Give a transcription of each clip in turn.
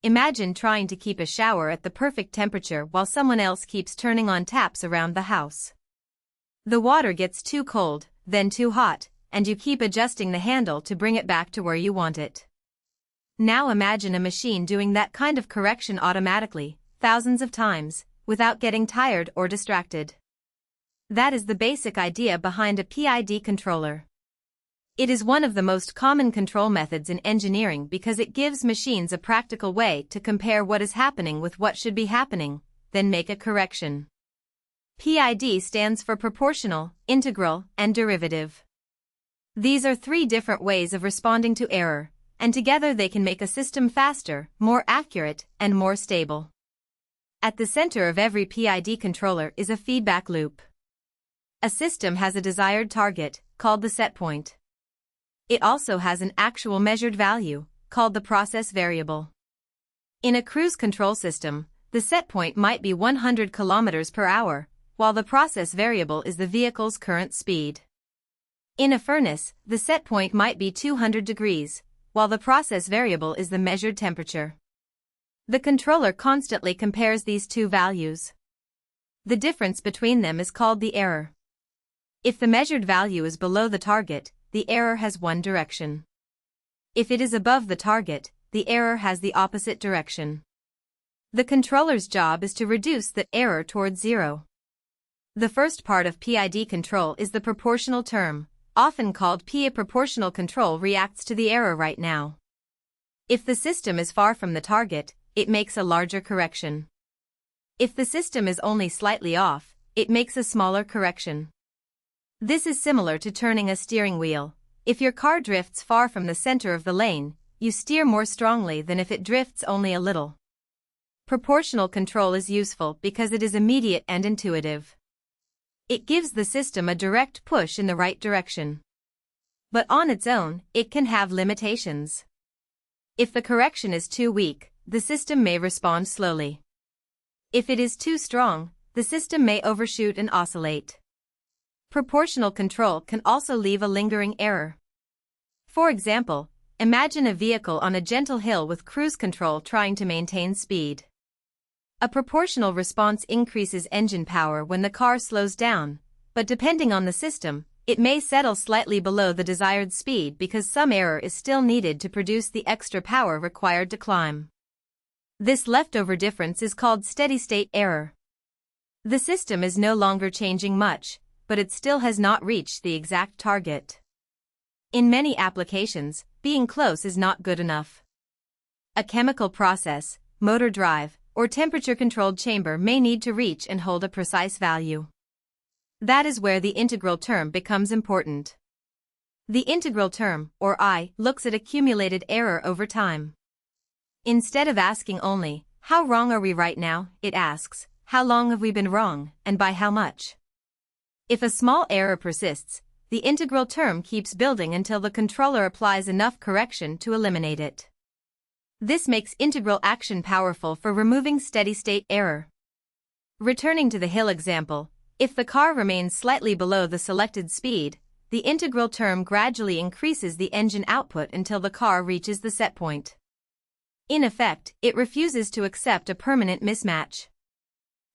Imagine trying to keep a shower at the perfect temperature while someone else keeps turning on taps around the house. The water gets too cold, then too hot, and you keep adjusting the handle to bring it back to where you want it. Now imagine a machine doing that kind of correction automatically, thousands of times, without getting tired or distracted. That is the basic idea behind a PID controller. It is one of the most common control methods in engineering because it gives machines a practical way to compare what is happening with what should be happening, then make a correction. PID stands for proportional, integral, and derivative. These are three different ways of responding to error, and together they can make a system faster, more accurate, and more stable. At the center of every PID controller is a feedback loop. A system has a desired target, called the set point. It also has an actual measured value, called the process variable. In a cruise control system, the set point might be 100 km per hour, while the process variable is the vehicle's current speed. In a furnace, the set point might be 200 degrees, while the process variable is the measured temperature. The controller constantly compares these two values. The difference between them is called the error. If the measured value is below the target, the error has one direction. If it is above the target, the error has the opposite direction. The controller's job is to reduce the error towards zero. The first part of PID control is the proportional term, often called PID. Proportional control reacts to the error right now. If the system is far from the target, it makes a larger correction. If the system is only slightly off, it makes a smaller correction. This is similar to turning a steering wheel. If your car drifts far from the center of the lane, you steer more strongly than if it drifts only a little. Proportional control is useful because it is immediate and intuitive. It gives the system a direct push in the right direction. But on its own, it can have limitations. If the correction is too weak, the system may respond slowly. If it is too strong, the system may overshoot and oscillate. Proportional control can also leave a lingering error. For example, imagine a vehicle on a gentle hill with cruise control trying to maintain speed. A proportional response increases engine power when the car slows down, but depending on the system, it may settle slightly below the desired speed because some error is still needed to produce the extra power required to climb. This leftover difference is called steady-state error. The system is no longer changing much, but it still has not reached the exact target. In many applications, being close is not good enough. A chemical process, motor drive, or temperature-controlled chamber may need to reach and hold a precise value. That is where the integral term becomes important. The integral term, or I, looks at accumulated error over time. Instead of asking only, how wrong are we right now, it asks, how long have we been wrong, and by how much? If a small error persists, the integral term keeps building until the controller applies enough correction to eliminate it. This makes integral action powerful for removing steady-state error. Returning to the hill example, if the car remains slightly below the selected speed, the integral term gradually increases the engine output until the car reaches the set point. In effect, it refuses to accept a permanent mismatch.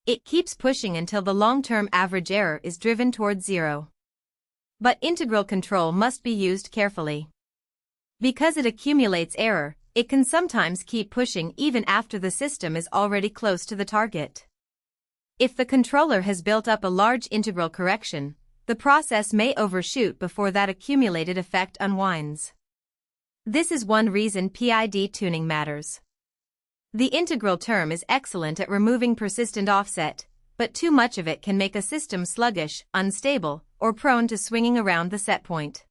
It keeps pushing until the long-term average error is driven towards zero. But integral control must be used carefully. Because it accumulates error, it can sometimes keep pushing even after the system is already close to the target. If the controller has built up a large integral correction, the process may overshoot before that accumulated effect unwinds. This is one reason PID tuning matters. The integral term is excellent at removing persistent offset, but too much of it can make a system sluggish, unstable, or prone to swinging around the set point.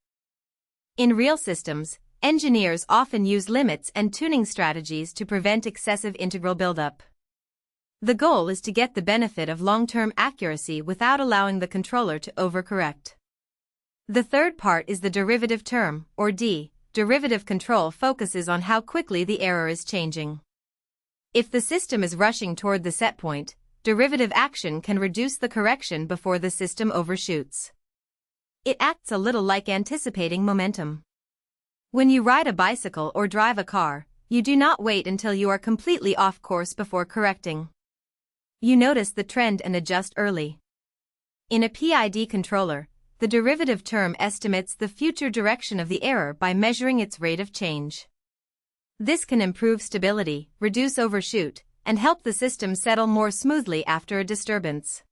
In real systems, engineers often use limits and tuning strategies to prevent excessive integral buildup. The goal is to get the benefit of long-term accuracy without allowing the controller to overcorrect. The third part is the derivative term, or D. Derivative control focuses on how quickly the error is changing. If the system is rushing toward the set point, derivative action can reduce the correction before the system overshoots. It acts a little like anticipating momentum. When you ride a bicycle or drive a car, You do not wait until you are completely off course before correcting. You notice the trend and adjust early. In a PID controller, the derivative term estimates the future direction of the error by measuring its rate of change. This can improve stability, reduce overshoot, and help the system settle more smoothly after a disturbance.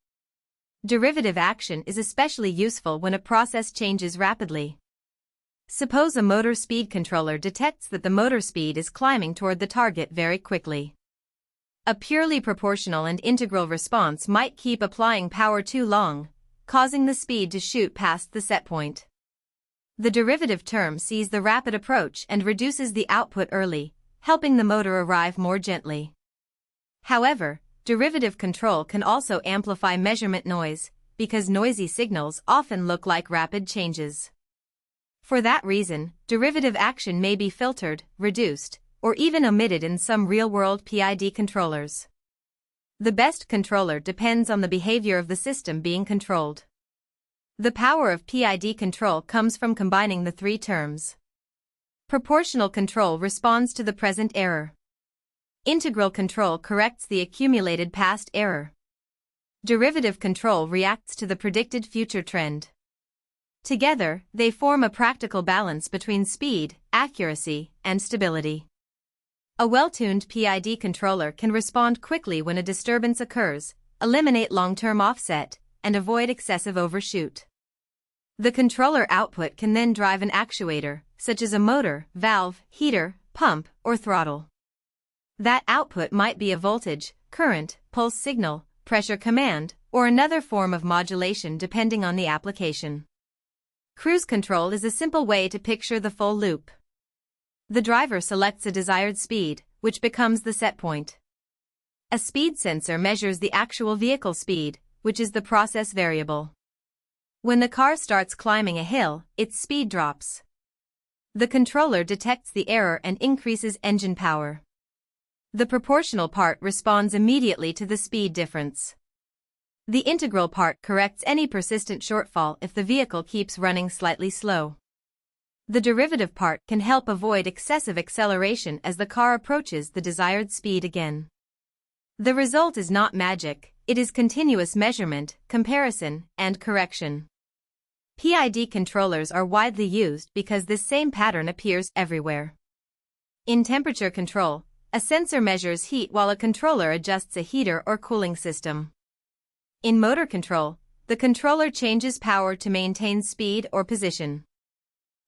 Derivative action is especially useful when a process changes rapidly. Suppose a motor speed controller detects that the motor speed is climbing toward the target very quickly. A purely proportional and integral response might keep applying power too long, causing the speed to shoot past the set point. The derivative term sees the rapid approach and reduces the output early, helping the motor arrive more gently. However, derivative control can also amplify measurement noise, because noisy signals often look like rapid changes. For that reason, derivative action may be filtered, reduced, or even omitted in some real-world PID controllers. The best controller depends on the behavior of the system being controlled. The power of PID control comes from combining the three terms. Proportional control responds to the present error. Integral control corrects the accumulated past error. Derivative control reacts to the predicted future trend. Together, they form a practical balance between speed, accuracy, and stability. A well-tuned PID controller can respond quickly when a disturbance occurs, eliminate long-term offset, and avoid excessive overshoot. The controller output can then drive an actuator, such as a motor, valve, heater, pump, or throttle. That output might be a voltage, current, pulse signal, pressure command, or another form of modulation depending on the application. Cruise control is a simple way to picture the full loop. The driver selects a desired speed, which becomes the set point. A speed sensor measures the actual vehicle speed, which is the process variable. When the car starts climbing a hill, its speed drops. The controller detects the error and increases engine power. The proportional part responds immediately to the speed difference. The integral part corrects any persistent shortfall if the vehicle keeps running slightly slow. The derivative part can help avoid excessive acceleration as the car approaches the desired speed again. The result is not magic, it is continuous measurement, comparison, and correction. PID controllers are widely used because this same pattern appears everywhere. In temperature control, a sensor measures heat while a controller adjusts a heater or cooling system. In motor control, the controller changes power to maintain speed or position.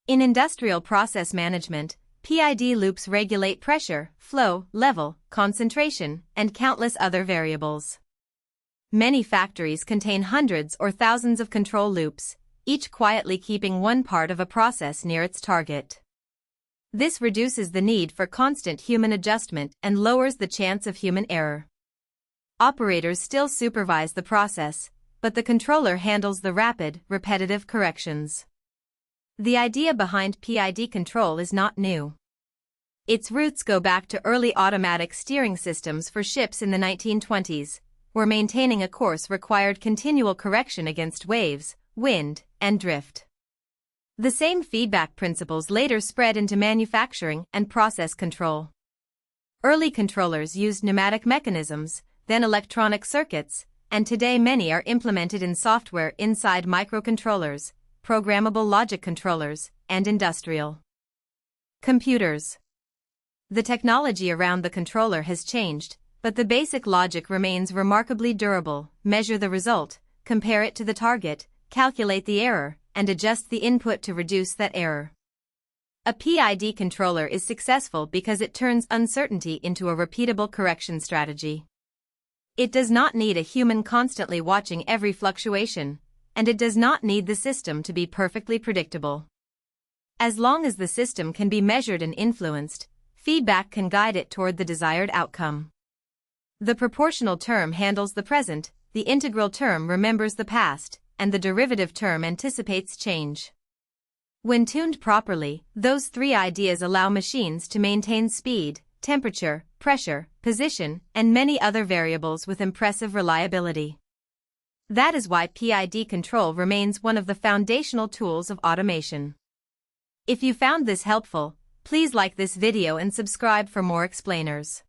In industrial process management, PID loops regulate pressure, flow, level, concentration, and countless other variables. Many factories contain hundreds or thousands of control loops, each quietly keeping one part of a process near its target. This reduces the need for constant human adjustment and lowers the chance of human error. Operators still supervise the process, but the controller handles the rapid, repetitive corrections. The idea behind PID control is not new. Its roots go back to early automatic steering systems for ships in the 1920s, where maintaining a course required continual correction against waves, wind, and drift. The same feedback principles later spread into manufacturing and process control. Early controllers used pneumatic mechanisms, then electronic circuits, and today many are implemented in software inside microcontrollers, programmable logic controllers, and industrial computers. The technology around the controller has changed, but the basic logic remains remarkably durable: measure the result, compare it to the target, calculate the error, and adjust the input to reduce that error. A PID controller is successful because it turns uncertainty into a repeatable correction strategy. It does not need a human constantly watching every fluctuation, and it does not need the system to be perfectly predictable. As long as the system can be measured and influenced, feedback can guide it toward the desired outcome. The proportional term handles the present, the integral term remembers the past, and the derivative term anticipates change. When tuned properly, those three ideas allow machines to maintain speed, temperature, pressure, position, and many other variables with impressive reliability. That is why PID control remains one of the foundational tools of automation. If you found this helpful, Please like this video and subscribe for more explainers.